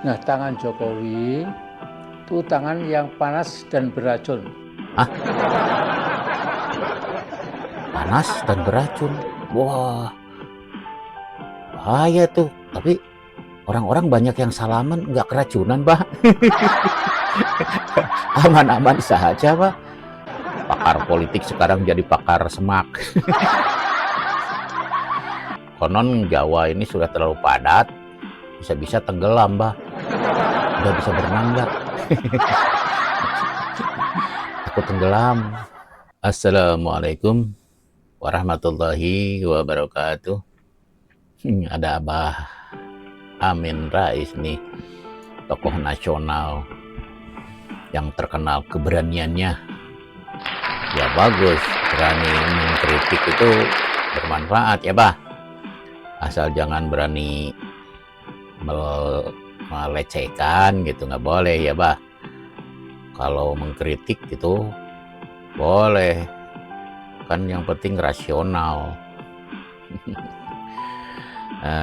Nah, tangan Jokowi itu tangan yang panas dan beracun. Ah, panas dan beracun. Wah, bahaya tuh. Tapi orang-orang banyak yang salaman nggak keracunan, Bah. Aman-aman saja, Bah. Pakar politik sekarang jadi pakar semak. Konon Jawa ini sudah terlalu padat, bisa-bisa tenggelam, Bah. Udah bisa berenang nggak? Takut tenggelam. Assalamualaikum warahmatullahi wabarakatuh. Ada Abah Amin Rais nih, tokoh nasional yang terkenal keberaniannya. Ya bagus, berani mengkritik itu bermanfaat ya, Bah. Asal jangan berani melecehkan gitu, nggak boleh ya, Bah. Kalau mengkritik itu boleh, kan yang penting rasional.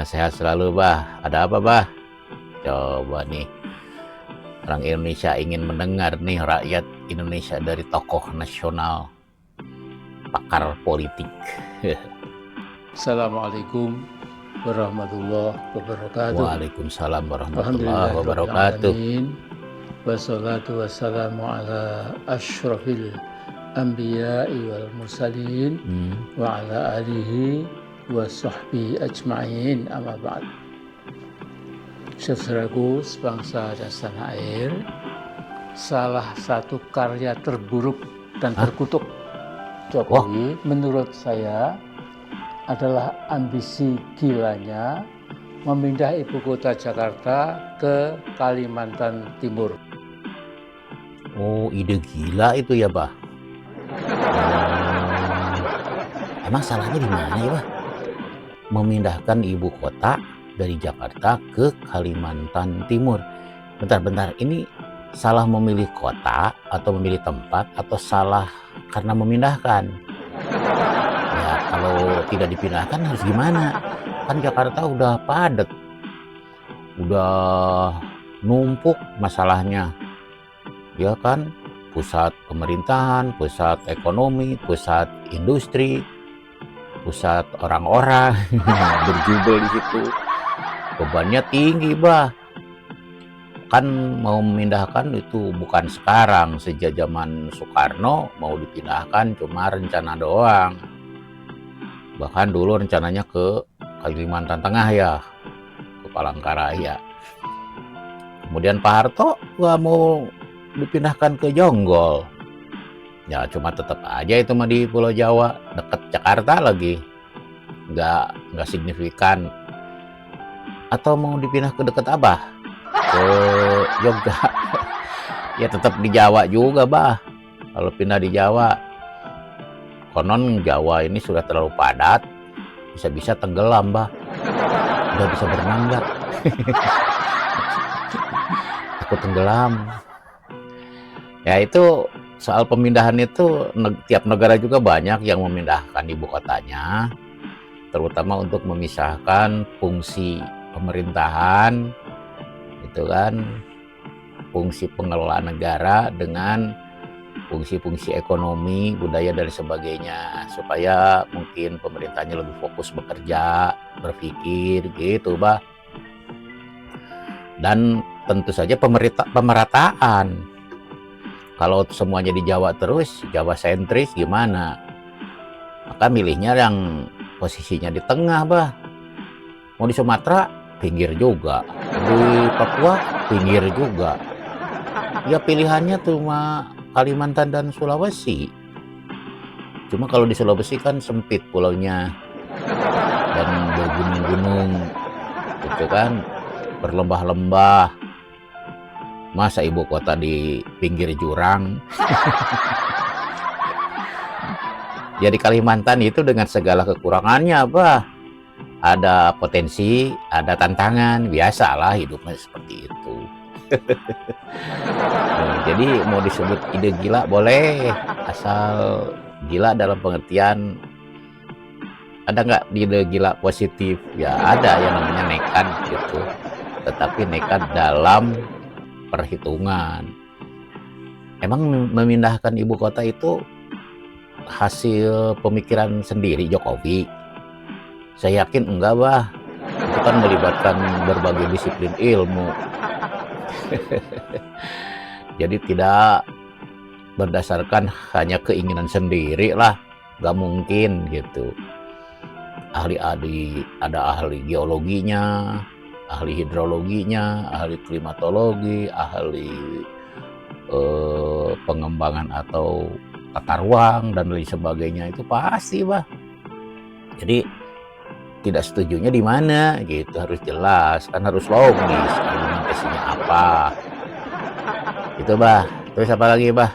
Sehat selalu, Bah. Ada apa, Bah? Coba nih, orang Indonesia ingin mendengar nih, rakyat Indonesia, dari tokoh nasional, pakar politik. Assalamualaikum warahmatullahi wabarakatuh. Waalaikumsalam warahmatullahi wabarakatuh. Wassalatu wassalamu ala asyrafil anbiya'i wal mursalin wa ala alihi wa sahbihi ajma'in, amma ba'd. Saudaraku sebangsa dan setanah air, salah satu karya terburuk dan terkutuk Jokowi menurut saya adalah ambisi gilanya memindah ibu kota Jakarta ke Kalimantan Timur. Oh, ide gila itu ya, Bah. Emang salahnya di mana ya, Bah? Memindahkan ibu kota dari Jakarta ke Kalimantan Timur. Bentar, ini salah memilih kota atau memilih tempat, atau salah karena memindahkan? Ya, kalau tidak dipindahkan harus gimana? Kan Jakarta udah padat, udah numpuk masalahnya, ya kan? Pusat pemerintahan, pusat ekonomi, pusat industri, pusat orang-orang berjubel di situ. Bebannya tinggi, Bah. Kan mau memindahkan itu bukan sekarang, sejak zaman Soekarno mau dipindahkan cuma rencana doang. Bahkan dulu rencananya ke Kalimantan Tengah ya, ke Palangkaraya. Kemudian Pak Harto nggak mau dipindahkan ke Jonggol. Ya cuma tetap aja itu mah di Pulau Jawa, deket Jakarta lagi, nggak signifikan. Atau mau dipindah ke deket Abah, ke Jogja. Ya tetap di Jawa juga, Bah. Kalau pindah di Jawa, konon Jawa ini sudah terlalu padat, bisa-bisa tenggelam, Bah. Udah bisa berenang nggak? Takut tenggelam. Ya itu soal pemindahan itu, tiap negara juga banyak yang memindahkan ibu kotanya, terutama untuk memisahkan fungsi pemerintahan, itu kan, fungsi pengelolaan negara dengan fungsi-fungsi ekonomi, budaya dan sebagainya, supaya mungkin pemerintahnya lebih fokus bekerja, berpikir gitu, Bah. Dan tentu saja pemerataan. Kalau semuanya di Jawa terus, Jawa sentris gimana? Maka milihnya yang posisinya di tengah, Bah. Mau di Sumatera, pinggir juga. Di Papua, pinggir juga. Ya pilihannya cuma Kalimantan dan Sulawesi. Cuma kalau di Sulawesi kan sempit pulaunya dan bergunung-gunung, gitu kan, berlembah-lembah. Masa ibu kota di pinggir jurang? Jadi Kalimantan itu dengan segala kekurangannya, Bah. Ada potensi, ada tantangan, biasalah hidupnya seperti itu. Jadi mau disebut ide gila boleh, asal gila dalam pengertian, ada nggak ide gila positif? Ya ada, yang namanya nekat gitu. tetapi nekat dalam perhitungan. Emang memindahkan ibu kota itu hasil pemikiran sendiri Jokowi? Saya yakin enggak, bah. Itu kan melibatkan berbagai disiplin ilmu. Jadi tidak berdasarkan hanya keinginan sendiri lah, nggak mungkin gitu. Ahli-ahli, ada ahli geologinya, ahli hidrologinya, ahli klimatologi, ahli pengembangan atau tata ruang dan lain sebagainya, itu pasti, bah. Jadi tidak setujunya di mana gitu, harus jelas, kan harus logis argumentasinya apa. Itu, bah. Terus apa lagi, bah?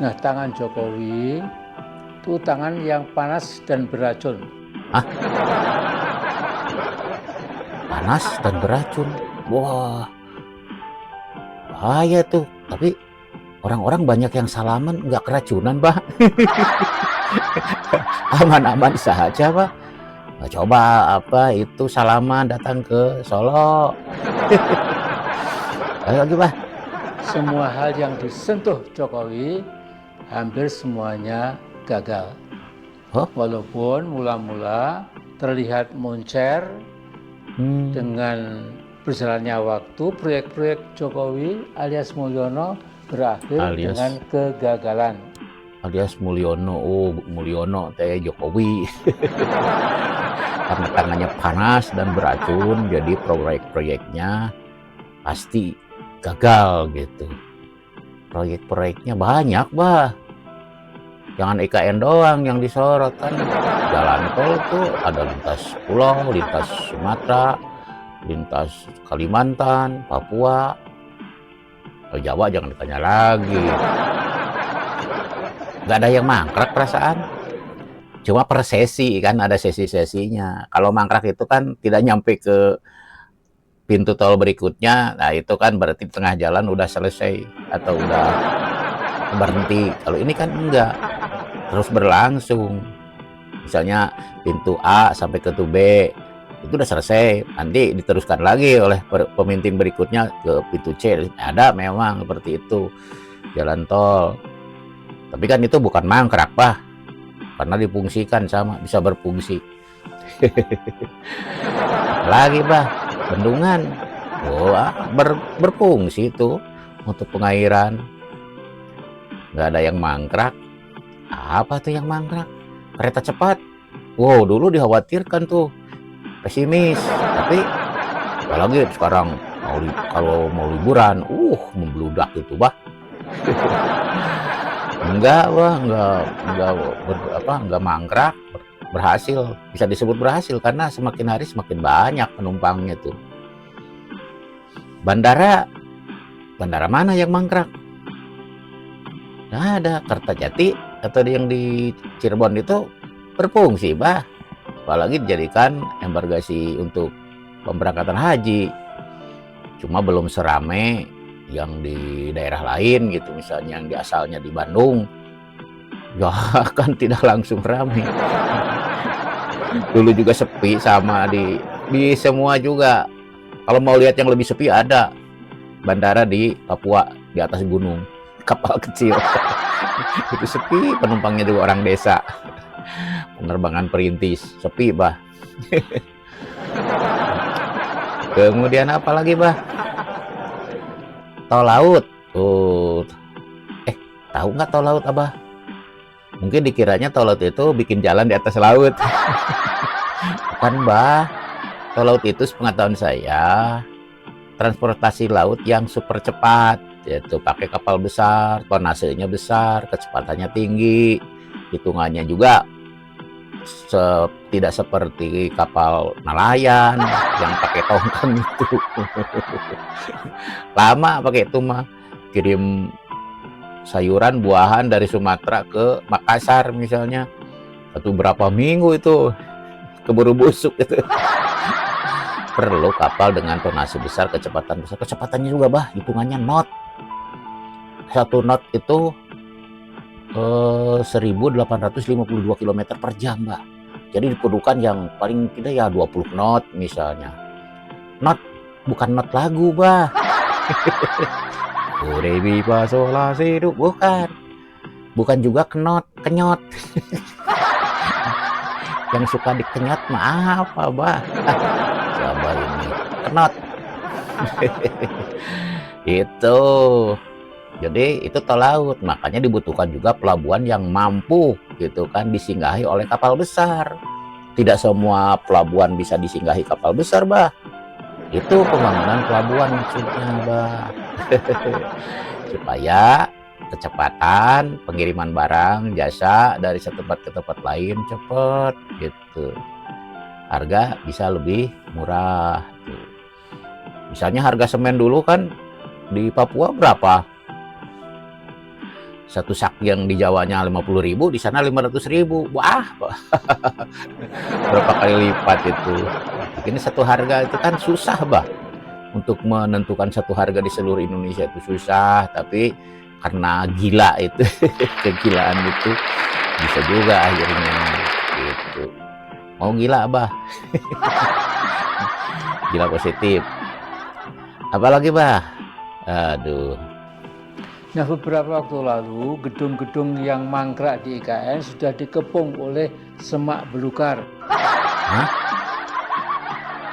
Nah, tangan Jokowi itu tangan yang panas dan beracun. Hah? Panas dan beracun? Wah, bahaya tuh. Tapi orang-orang banyak yang salaman nggak keracunan, bah. Aman-aman saja, bah. Nah, coba apa itu salaman datang ke Solo. Lagi, bah. Semua hal yang disentuh Jokowi hampir semuanya gagal. Huh? Walaupun mula-mula terlihat moncer, dengan berjalannya waktu proyek-proyek Jokowi alias Mulyono berakhir dengan kegagalan. Alias Mulyono, oh Mulyono teh Jokowi. Karena tangannya panas dan beracun, jadi proyek-proyeknya pasti gagal gitu. Proyek-proyeknya banyak, bah. Jangan IKN doang yang disorot, kan jalan tol tuh ada lintas pulau, lintas Sumatera, lintas Kalimantan, Papua. Kalau Jawa jangan ditanya lagi. Nggak ada yang mangkrak perasaan. Cuma per sesi kan ada sesi-sesinya. Kalau mangkrak itu kan tidak nyampe ke pintu tol berikutnya. Nah itu kan berarti tengah jalan udah selesai atau udah berhenti. Kalau ini kan enggak, terus berlangsung. Misalnya pintu A sampai ke pintu B itu udah selesai, nanti diteruskan lagi oleh pemimpin berikutnya ke pintu C. Ada memang seperti itu jalan tol. Tapi kan itu bukan mangkrak, bah, karena difungsikan sama, bisa berfungsi. Lagi, bah, bendungan, berfungsi itu untuk pengairan. Nggak ada yang mangkrak. Apa tuh yang mangkrak? Kereta cepat. Wow, dulu dikhawatirkan tuh, pesimis. Tapi apalagi sekarang kalau mau liburan, membludak itu, bah. Enggak, bah, enggak mangkrak, berhasil. Bisa disebut berhasil karena semakin hari semakin banyak penumpangnya tuh. Bandara mana yang mangkrak? Nah, ada Kertajati atau yang di Cirebon itu berfungsi, bah. Apalagi dijadikan embarkasi untuk pemberangkatan haji. Cuma belum serame yang di daerah lain gitu, misalnya yang asalnya di Bandung. Ya kan tidak langsung ramai. Dulu juga sepi sama di semua juga. Kalau mau lihat yang lebih sepi ada bandara di Papua di atas gunung. Kapal kecil. Itu sepi, penumpangnya juga orang desa. Penerbangan perintis, sepi, bah. Kemudian apa lagi, bah? Tol laut. Tahu nggak tol laut, abah? Mungkin dikiranya tol laut itu bikin jalan di atas laut. Bukan, bah. Tol laut itu sepengetahuan saya transportasi laut yang super cepat, yaitu pakai kapal besar, tonasenya besar, kecepatannya tinggi, hitungannya juga tidak seperti kapal nelayan yang pakai tongkang itu. Lama pakai itu mah, kirim sayuran buahan dari Sumatera ke Makassar misalnya, atau berapa minggu itu keburu busuk itu. Perlu kapal dengan tonase besar, kecepatan besar. Kecepatannya juga, bah, hitungannya knot. 1 knot itu 1852 km per jam, bah. Jadi diperlukan yang paling tidak ya 20 knot misalnya. not, bukan not lagu, bah. Do, re, mi, fa, sol, la, si, do, bukan. Bukan juga kenyot. Yang suka dikenyot mah apa, bah? Coba ini, kenot. Itu. Jadi itu tol laut, makanya dibutuhkan juga pelabuhan yang mampu gitu kan disinggahi oleh kapal besar. Tidak semua pelabuhan bisa disinggahi kapal besar, bah. Itu pembangunan pelabuhan maksudnya, bah. Supaya kecepatan pengiriman barang, jasa dari satu tempat ke tempat lain cepat gitu. Harga bisa lebih murah. Gitu. Misalnya harga semen dulu kan di Papua berapa? Satu sak yang di Jawanya 50.000, di sana 500.000. Wah, berapa kali lipat itu. Ini satu harga itu kan susah, bah. Untuk menentukan satu harga di seluruh Indonesia itu susah, tapi karena gila itu, kegilaan itu bisa juga akhirnya gitu. Mau gila, bah. Gila positif. Apalagi, bah? Aduh. Nah, beberapa waktu lalu gedung-gedung yang mangkrak di IKN sudah dikepung oleh semak belukar. Hah?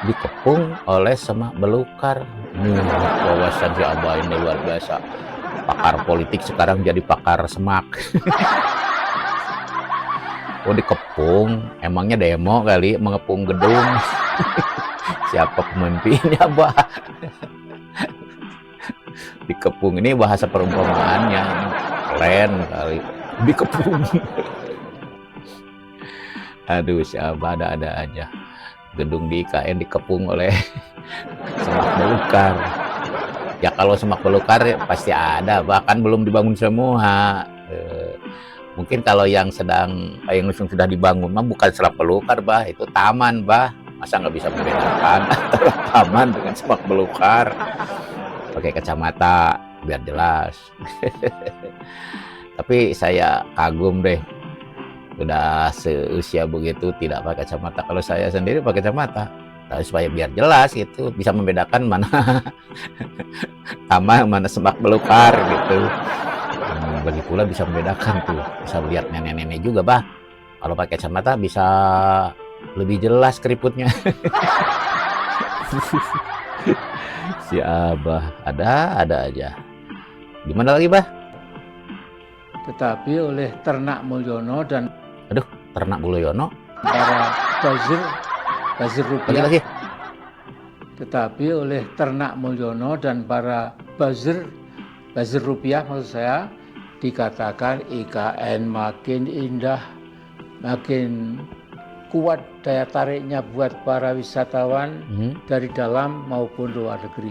Dikepung oleh semak belukar. Wawasan si Abah ini luar biasa. Pakar politik sekarang jadi pakar semak. Oh, dikepung, emangnya demo kali mengepung gedung. Siapa pemimpinnya, bah? Dikepung ini bahasa perumpamaannya, ini keren kali. Dikepung. Aduh, siapa ada aja. Gedung di IKN dikepung oleh semak belukar. Ya kalau semak belukar ya pasti ada, bahkan belum dibangun semua. Mungkin kalau yang sudah dibangun mah bukan semak belukar, bah, itu taman, bah. Masa nggak bisa membedakan antara taman dengan semak belukar? Pakai kacamata biar jelas. Tapi saya kagum deh, udah seusia begitu tidak pakai kacamata. Kalau saya sendiri pakai kacamata, tapi supaya biar jelas gitu, bisa membedakan mana taman, mana semak belukar gitu. Bagi pula bisa membedakan tuh, bisa lihat nenek-nenek juga, bah. Kalau pakai kacamata bisa lebih jelas keriputnya. Si Abah ada aja. Gimana lagi, bah? Tetapi oleh Ternak Mulyono dan Ternak Mulyono para buzzer rupiah. lagi. Tetapi oleh Ternak Mulyono dan para buzzer rupiah maksud saya, dikatakan IKN makin indah, makin kuat daya tariknya buat para wisatawan dari dalam maupun luar negeri.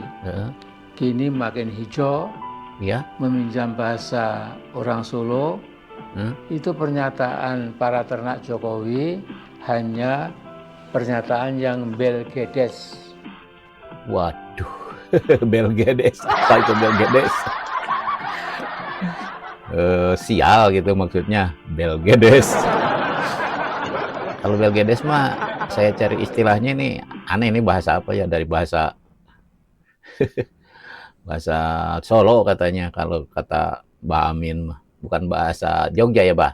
Kini makin hijau, Ya. meminjam bahasa orang Solo. Itu pernyataan para ternak Jokowi hanya pernyataan yang belgedes. Waduh, belgedes. Apa itu belgedes? Sial gitu maksudnya, belgedes. Kalau belgedes mah saya cari istilahnya nih aneh, ini bahasa apa ya, dari bahasa bahasa Solo katanya, kalau kata Mbak Amin mah. Bukan bahasa Jogja ya, bah.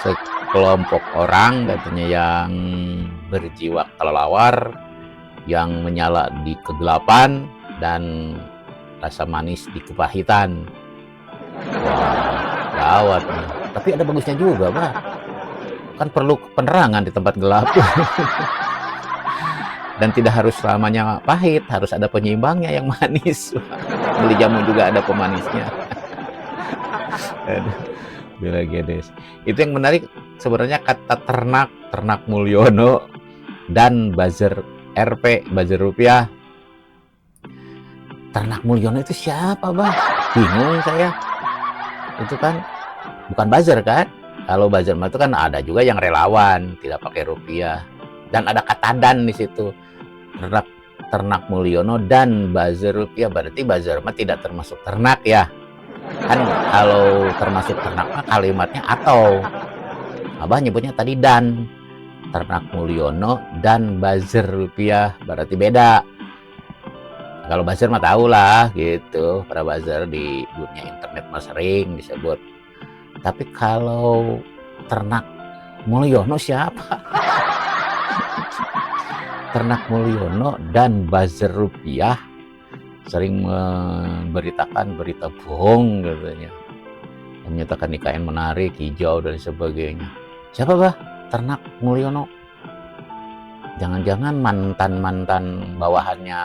Sekelompok orang katanya yang berjiwa kelelawar, yang menyala di kegelapan dan rasa manis di kepahitan. Wah, gawat nih. Tapi ada bagusnya juga, bah. Kan perlu penerangan di tempat gelap. Dan tidak harus selamanya pahit, harus ada penyeimbangnya yang manis. Beli jamu juga ada pemanisnya. Belgedes. Itu yang menarik sebenarnya, kata Ternak Mulyono dan buzzer RP, buzzer rupiah. Ternak Mulyono itu siapa, bah? Bingung saya. Itu kan bukan buzzer kan? Kalau buzzer itu kan ada juga yang relawan, tidak pakai rupiah. Dan ada kata dan di situ. Ternak Mulyono dan buzzer rupiah, berarti buzzer mah tidak termasuk ternak ya. Kan kalau termasuk ternak mah kalimatnya atau. Abah nyebutnya tadi dan. Ternak Mulyono dan buzzer rupiah, berarti beda. Kalau buzzer mah tahu lah gitu, para buzzer di dunia internet mah sering disebut. Tapi kalau Ternak Mulyono siapa? Ternak Mulyono dan buzzer rupiah sering memberitakan berita bohong katanya, menyatakan IKN menarik, hijau dan sebagainya. Siapa bah Ternak Mulyono? Jangan-jangan mantan bawahannya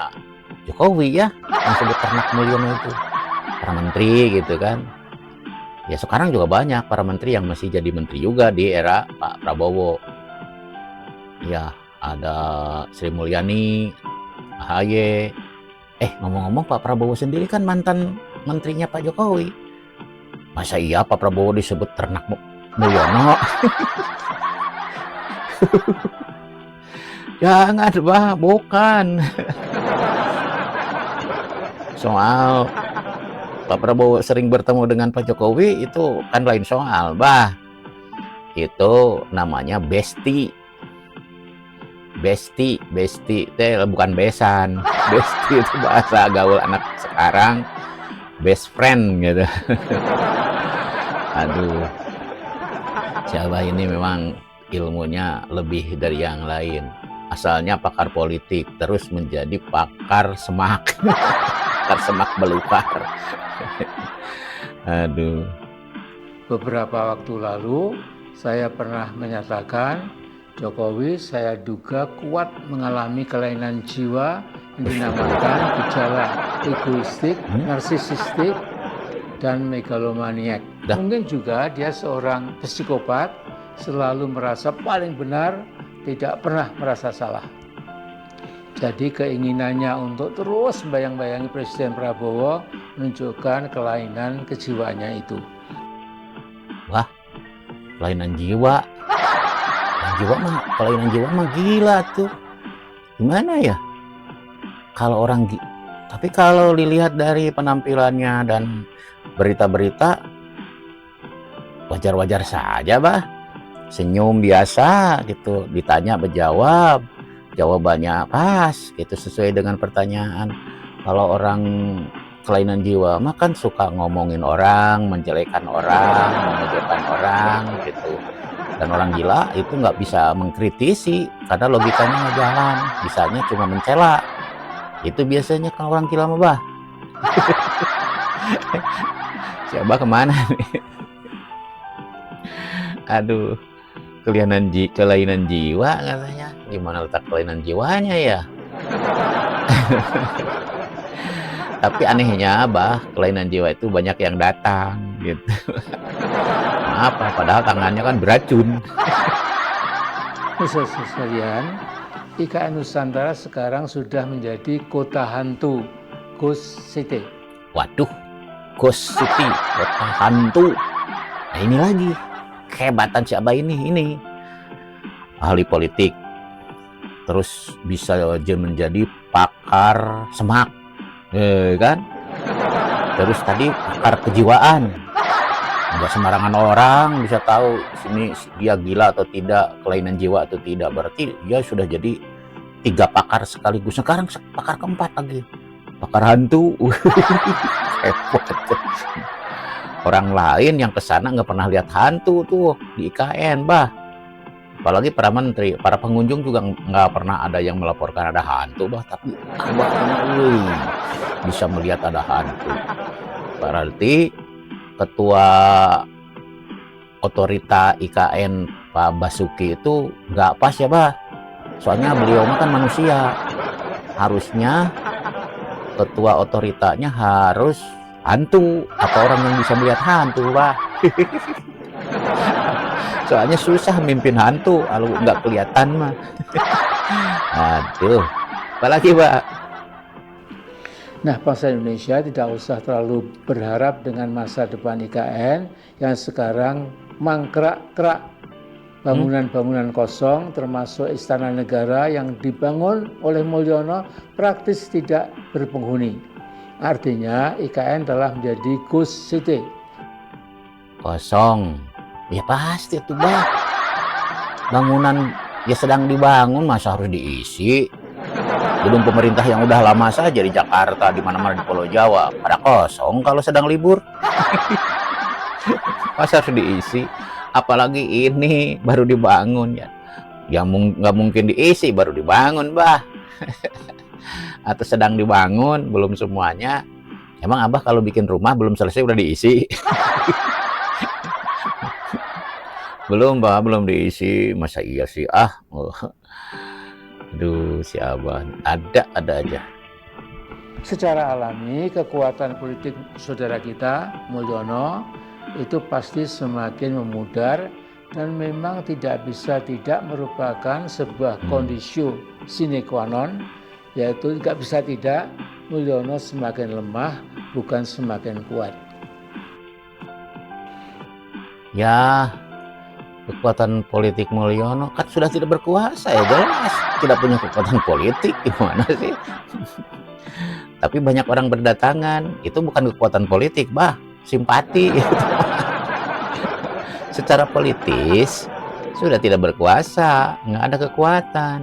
Jokowi ya yang sebut Ternak Mulyono itu, para menteri gitu kan. Ya sekarang juga banyak para menteri yang masih jadi menteri juga di era Pak Prabowo. Ya ada Sri Mulyani, AHY. Ngomong-ngomong Pak Prabowo sendiri kan mantan menterinya Pak Jokowi. Masa iya Pak Prabowo disebut Ternak Mulyono? Jangan bah, bukan. Soal Pak Prabowo sering bertemu dengan Pak Jokowi itu kan lain soal bah. Itu namanya besti. Besti itu bukan besan. Besti itu bahasa gaul anak sekarang, best friend gitu. Aduh, siapa ini memang ilmunya lebih dari yang lain. Asalnya pakar politik, terus menjadi pakar semak. Pakar semak belukar. Aduh. Beberapa waktu lalu saya pernah menyatakan Jokowi saya duga kuat mengalami kelainan jiwa yang dinamakan gejala egoistik, narsisistik, dan megalomaniak. Mungkin juga dia seorang psikopat, selalu merasa paling benar, tidak pernah merasa salah. Jadi keinginannya untuk terus membayang-bayangi Presiden Prabowo menunjukkan kelainan kejiwaannya itu. Wah, kelainan jiwa. Kelainan jiwa mah gila tuh. Gimana ya? Kalau orang tapi kalau dilihat dari penampilannya dan berita-berita wajar-wajar saja, bah. Senyum biasa gitu, ditanya berjawab, jawabannya pas gitu sesuai dengan pertanyaan. Kalau orang kelainan jiwa mah kan suka ngomongin orang, menjelekan orang, mengejekkan orang gitu. Dan orang gila itu nggak bisa mengkritisi karena logikanya nggak jalan, bisanya cuma mencela. Itu biasanya kalau orang gila mah bah. Siapa kemana nih? Aduh, kelainan jiwa katanya. Gimana letak kelainan jiwanya ya? Tapi anehnya bah, kelainan jiwa itu banyak yang datang gitu. Apa? Padahal tangannya kan beracun. Saudara sekalian, IKN Nusantara sekarang sudah menjadi kota hantu, Ghost City. Waduh, Ghost City, kota hantu. Nah ini lagi, kehebatan si Abah ini ahli politik, terus bisa menjadi pakar semak, kan? Terus tadi pakar kejiwaan. Nggak sembarangan orang bisa tahu sini dia gila atau tidak, kelainan jiwa atau tidak. Berarti dia sudah jadi 3 pakar sekaligus. Sekarang pakar keempat lagi, pakar hantu. Repot. Orang lain yang kesana nggak pernah lihat hantu tuh di IKN bah. Apalagi para menteri, para pengunjung juga nggak pernah ada yang melaporkan ada hantu bah. Tapi Abah ini bisa melihat ada hantu. Berarti Ketua Otorita IKN Pak Basuki itu nggak pas ya bah. Soalnya beliau kan manusia. Harusnya ketua otoritanya harus hantu atau orang yang bisa melihat hantu bah. Soalnya susah mimpin hantu kalau nggak kelihatan mah. Aduh, apalagi pak? Nah, bangsa Indonesia tidak usah terlalu berharap dengan masa depan IKN yang sekarang mangkrak-krak. Bangunan-bangunan kosong termasuk Istana Negara yang dibangun oleh Mulyono praktis tidak berpenghuni. Artinya IKN telah menjadi ghost city. Kosong. Ya pasti tuh bah. Bangunan Ya sedang dibangun, masa harus diisi? Gedung pemerintah yang udah lama saja di Jakarta, di mana-mana di Pulau Jawa, pada kosong kalau sedang libur. Masa harus diisi? Apalagi ini baru dibangun ya. Ya nggak mungkin diisi, baru dibangun, bah. Atau sedang dibangun, belum semuanya. Emang Abah kalau bikin rumah belum selesai udah diisi? Belum, bah, belum diisi. Masa iya sih? Aduh, si Abah ada aja. Secara alami kekuatan politik saudara kita Mulyono itu pasti semakin memudar dan memang tidak bisa tidak merupakan sebuah kondisi sine qua non, yaitu tidak bisa tidak Mulyono semakin lemah bukan semakin kuat. Ya, kekuatan politik Mulyono kan sudah tidak berkuasa ya, jelas tidak punya kekuatan politik, gimana sih? Tapi banyak orang berdatangan, itu bukan kekuatan politik, bah, simpati. Secara politis sudah tidak berkuasa, nggak ada kekuatan.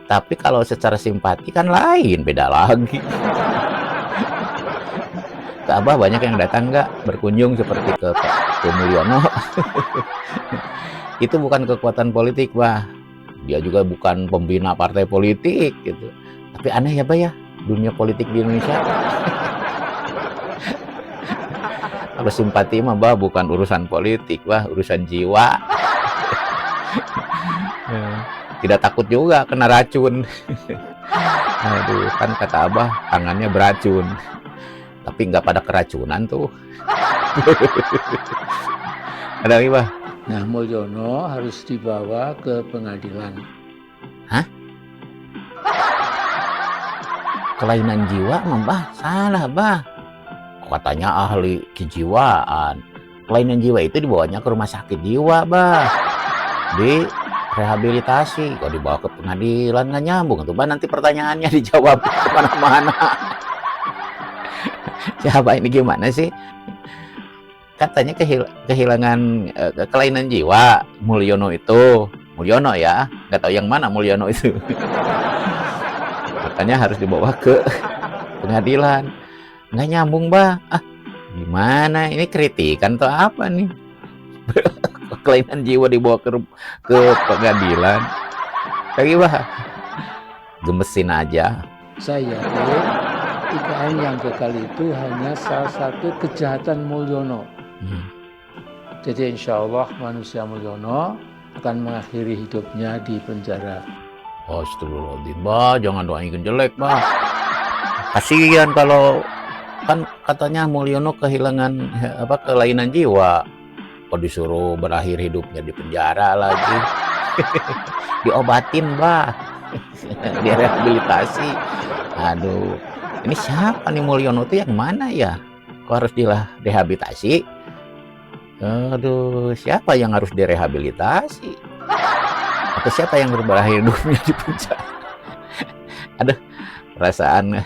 Tapi kalau secara simpati kan lain, beda lagi. Ke Abah banyak yang datang nggak berkunjung seperti ke Mulyono. Itu bukan kekuatan politik, bah. Dia juga bukan pembina partai politik gitu. Tapi aneh ya, bah ya, dunia politik di Indonesia. Kalau simpati mah, bah, bukan urusan politik, bah, urusan jiwa. Tidak takut juga kena racun. Aduh, kan kata Abah tangannya beracun. Tapi nggak pada keracunan tuh. Ada lagi, bah? Nah, Mulyono harus dibawa ke pengadilan. Hah? Kelainan jiwa, bah? Salah, bah. Katanya ahli kejiwaan. Kelainan jiwa itu dibawanya ke rumah sakit jiwa, bah. Di rehabilitasi. Kalau dibawa ke pengadilan nggak nyambung tuh, bah. Nanti pertanyaannya dijawab kemana-mana. Siapa ini gimana sih? Katanya kehilangan kelainan jiwa Mulyono itu. Mulyono ya, nggak tahu yang mana Mulyono itu. Makanya harus dibawa ke pengadilan. Nggak nyambung, bah. Gimana? Ini kritikan atau apa nih? Kelainan jiwa dibawa ke pengadilan. Lagi, bah. Gemesin aja. Saya yakin IKN yang gagal itu hanya salah satu kejahatan Mulyono. Jadi insya Allah manusia Mulyono akan mengakhiri hidupnya di penjara. Astagfirullahaladzim, bah, jangan doain jelek, bah. Kasihan kalau kan katanya Mulyono kehilangan kelainan jiwa. Kok disuruh berakhir hidupnya di penjara lagi. Diobatin, bah. Direhabilitasi. Aduh, ini siapa nih Mulyono tuh yang mana ya? Kok harus direhabilitasi? Aduh, siapa yang harus direhabilitasi? Atau siapa yang berakhir hidupnya di penjara? Aduh, perasaan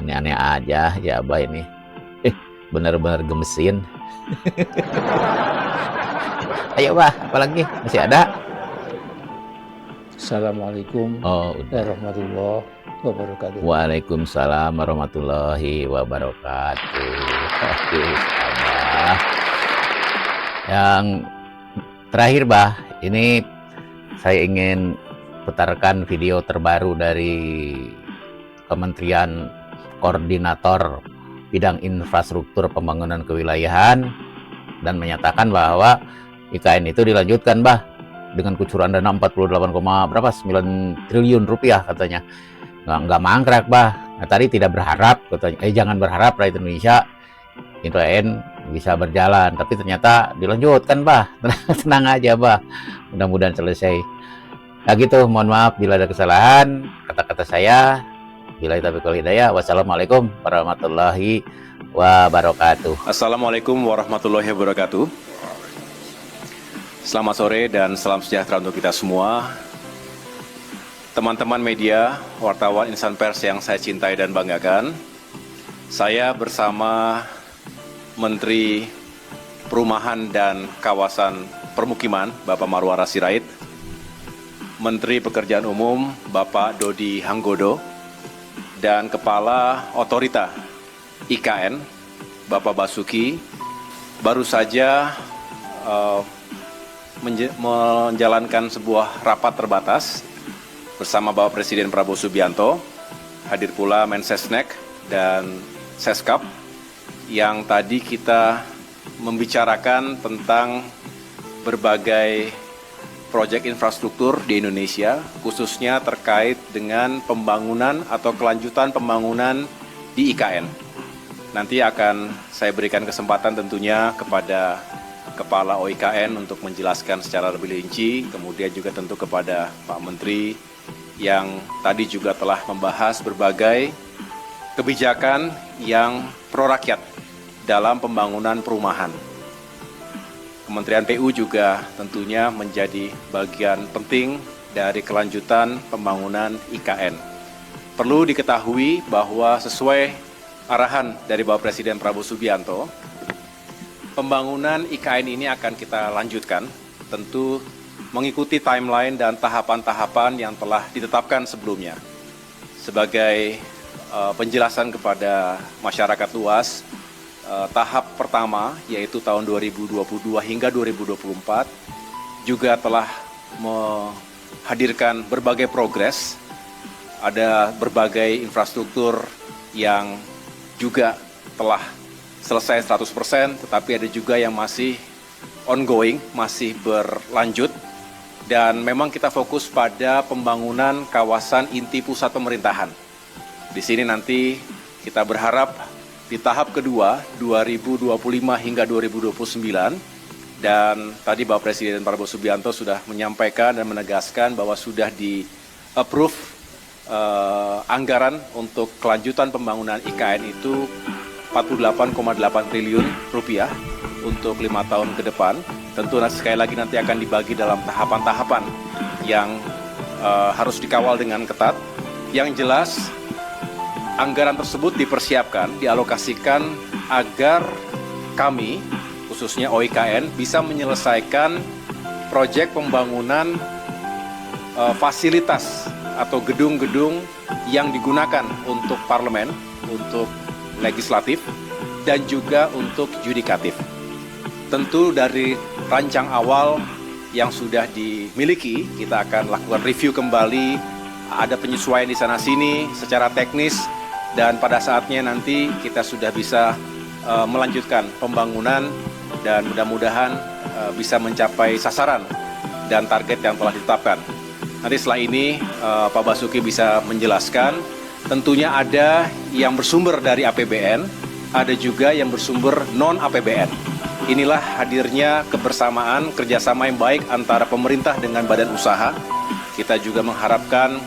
aneh-aneh aja ya, Abah ini. Benar-benar gemesin. Ayo, bah, apalagi? Masih ada? Assalamualaikum warahmatullahi wabarakatuh. Waalaikumsalam warahmatullahi wabarakatuh. Abah. Yang terakhir, bah, ini saya ingin putarkan video terbaru dari Kementerian Koordinator Bidang Infrastruktur Pembangunan Kewilayahan dan menyatakan bahwa IKN itu dilanjutkan, bah, dengan kucuran dana 48,9 triliun rupiah katanya. Nggak mangkrak, bah. Nah, tadi tidak berharap katanya. Jangan berharap rakyat Indonesia IKN bisa berjalan, tapi ternyata dilanjutkan, bah. Tenang aja, bah. Mudah-mudahan selesai. Nah gitu, mohon maaf bila ada kesalahan kata-kata saya. Bila taufiq wal hidayah. Wassalamualaikum warahmatullahi wabarakatuh. Assalamualaikum warahmatullahi wabarakatuh. Selamat sore dan salam sejahtera untuk kita semua. Teman-teman media, wartawan insan pers yang saya cintai dan banggakan. Saya bersama Menteri Perumahan dan Kawasan Permukiman, Bapak Marwarar Sirait, Menteri Pekerjaan Umum Bapak Dodi Hanggodo dan Kepala Otorita IKN Bapak Basuki baru saja menjalankan sebuah rapat terbatas bersama Bapak Presiden Prabowo Subianto, hadir pula Mensesnek dan Seskap, yang tadi kita membicarakan tentang berbagai proyek infrastruktur di Indonesia, khususnya terkait dengan pembangunan atau kelanjutan pembangunan di IKN. Nanti akan saya berikan kesempatan tentunya kepada Kepala OIKN untuk menjelaskan secara lebih rinci, kemudian juga tentu kepada Pak Menteri yang tadi juga telah membahas berbagai kebijakan yang pro rakyat dalam pembangunan perumahan. Kementerian PU juga tentunya menjadi bagian penting dari kelanjutan pembangunan IKN. Perlu diketahui bahwa sesuai arahan dari Bapak Presiden Prabowo Subianto, pembangunan IKN ini akan kita lanjutkan, tentu mengikuti timeline dan tahapan-tahapan yang telah ditetapkan sebelumnya. Sebagai penjelasan kepada masyarakat luas, tahap pertama yaitu tahun 2022 hingga 2024 juga telah menghadirkan berbagai progres, ada berbagai infrastruktur yang juga telah selesai 100%, tetapi ada juga yang masih ongoing, masih berlanjut, dan memang kita fokus pada pembangunan kawasan inti pusat pemerintahan. Di sini nanti kita berharap di tahap kedua 2025 hingga 2029, dan tadi Bapak Presiden Prabowo Subianto sudah menyampaikan dan menegaskan bahwa sudah di-approve anggaran untuk kelanjutan pembangunan IKN itu 48,8 triliun rupiah untuk 5 tahun ke depan. Tentu sekali lagi nanti akan dibagi dalam tahapan-tahapan yang harus dikawal dengan ketat. Yang jelas, anggaran tersebut dipersiapkan, dialokasikan agar kami, khususnya OIKN, bisa menyelesaikan proyek pembangunan fasilitas atau gedung-gedung yang digunakan untuk parlemen, untuk legislatif, dan juga untuk yudikatif. Tentu dari rancang awal yang sudah dimiliki, kita akan lakukan review kembali, ada penyesuaian di sana-sini secara teknis, dan pada saatnya nanti kita sudah bisa melanjutkan pembangunan dan mudah-mudahan bisa mencapai sasaran dan target yang telah ditetapkan. Nanti setelah ini Pak Basuki bisa menjelaskan, tentunya ada yang bersumber dari APBN, ada juga yang bersumber non-APBN. Inilah hadirnya kebersamaan, kerjasama yang baik antara pemerintah dengan badan usaha. Kita juga mengharapkan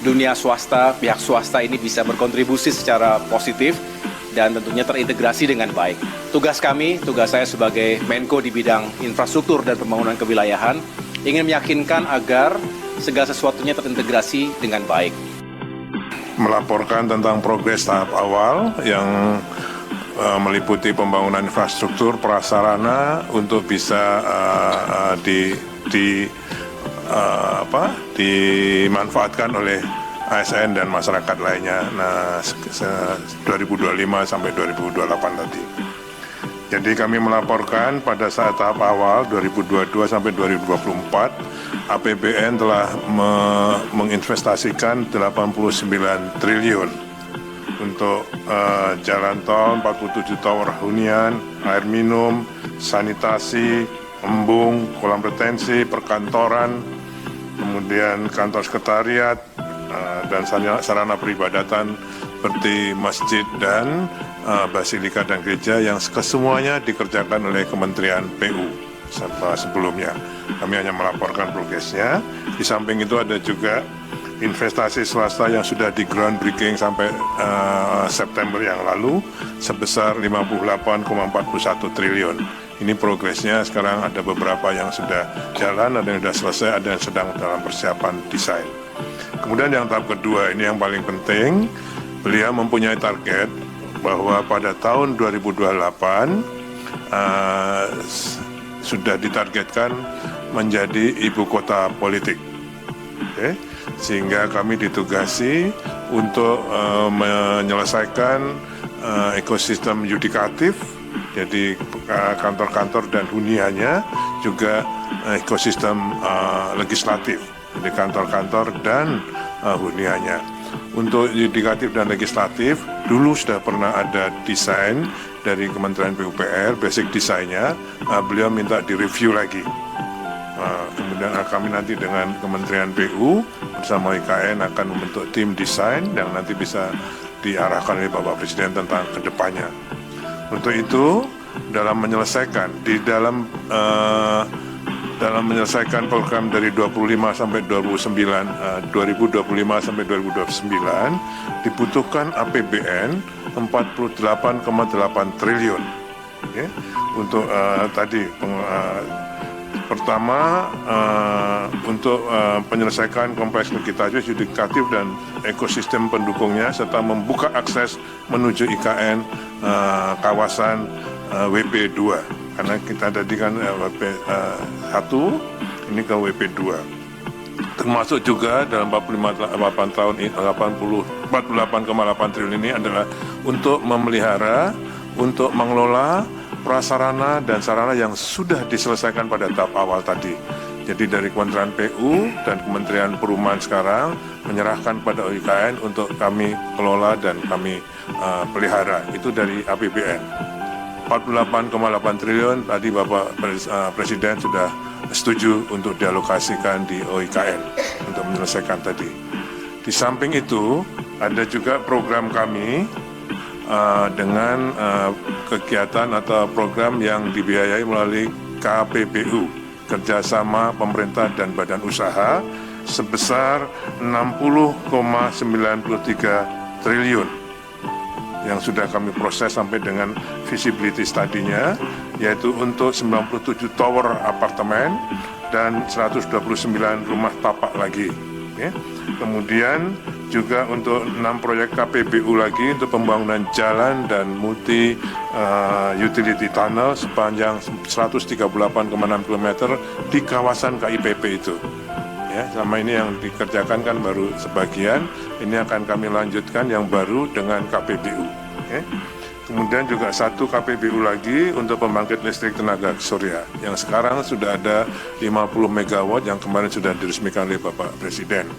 dunia swasta, pihak swasta ini bisa berkontribusi secara positif dan tentunya terintegrasi dengan baik. Tugas kami, tugas saya sebagai Menko di bidang infrastruktur dan pembangunan kewilayahan, ingin meyakinkan agar segala sesuatunya terintegrasi dengan baik. Melaporkan tentang progres tahap awal yang meliputi pembangunan infrastruktur prasarana untuk bisa dimanfaatkan oleh ASN dan masyarakat lainnya. Nah, 2025 sampai 2028 tadi. Jadi kami melaporkan pada saat tahap awal 2022 sampai 2024 APBN telah menginvestasikan 89 triliun untuk jalan tol, 47 tower hunian, air minum, sanitasi, embung, kolam retensi, perkantoran, kemudian kantor sekretariat, dan sarana peribadatan seperti masjid dan basilika dan gereja yang kesemuanya dikerjakan oleh Kementerian PU sebelumnya. Kami hanya melaporkan progresnya. Di samping itu ada juga investasi swasta yang sudah di groundbreaking sampai September yang lalu sebesar 58,41 triliun. Ini progresnya sekarang ada beberapa yang sudah jalan, ada yang sudah selesai, ada yang sedang dalam persiapan desain. Kemudian yang tahap kedua, ini yang paling penting, beliau mempunyai target bahwa pada tahun 2028 sudah ditargetkan menjadi ibu kota politik. Oke, sehingga kami ditugasi untuk menyelesaikan ekosistem yudikatif, jadi kantor-kantor dan huniannya, juga ekosistem legislatif, jadi kantor-kantor dan huniannya. Untuk yudikatif dan legislatif, dulu sudah pernah ada desain dari Kementerian PUPR, basic desainnya, beliau minta direview lagi. Kemudian kami nanti dengan Kementerian PU bersama IKN akan membentuk tim desain yang nanti bisa diarahkan oleh Bapak Presiden tentang kedepannya. Untuk itu, dalam menyelesaikan menyelesaikan program dari 2025 sampai 2029 dibutuhkan APBN 48,8 triliun. Okay. Untuk pertama untuk penyelesaian kompleks legislatif, yudikatif dan ekosistem pendukungnya serta membuka akses menuju IKN kawasan WP2, karena kita tadi kan WP1 ini ke WP2, termasuk juga dalam 48 tahun 48,8 triliun ini adalah untuk memelihara, untuk mengelola prasarana dan sarana yang sudah diselesaikan pada tahap awal tadi. Jadi dari Kementerian PU dan Kementerian Perumahan sekarang menyerahkan pada IKN untuk kami kelola dan kami pelihara. Itu dari APBN. 48,8 triliun tadi Bapak Presiden sudah setuju untuk dialokasikan di OIKN untuk menyelesaikan tadi. Di samping itu ada juga program kami dengan kegiatan atau program yang dibiayai melalui KPBU, kerjasama pemerintah dan badan usaha, sebesar 60,93 triliun yang sudah kami proses sampai dengan feasibility study-nya, yaitu untuk 97 tower apartemen dan 129 rumah tapak lagi. Okay. Kemudian juga untuk 6 proyek KPBU lagi untuk pembangunan jalan dan multi utility tunnel sepanjang 138,6 km di kawasan KIPP itu. Ya, sama ini yang dikerjakan kan baru sebagian, ini akan kami lanjutkan yang baru dengan KPBU. Okay. Kemudian juga 1 KPBU lagi untuk pembangkit listrik tenaga surya, yang sekarang sudah ada 50 MW yang kemarin sudah diresmikan oleh Bapak Presiden.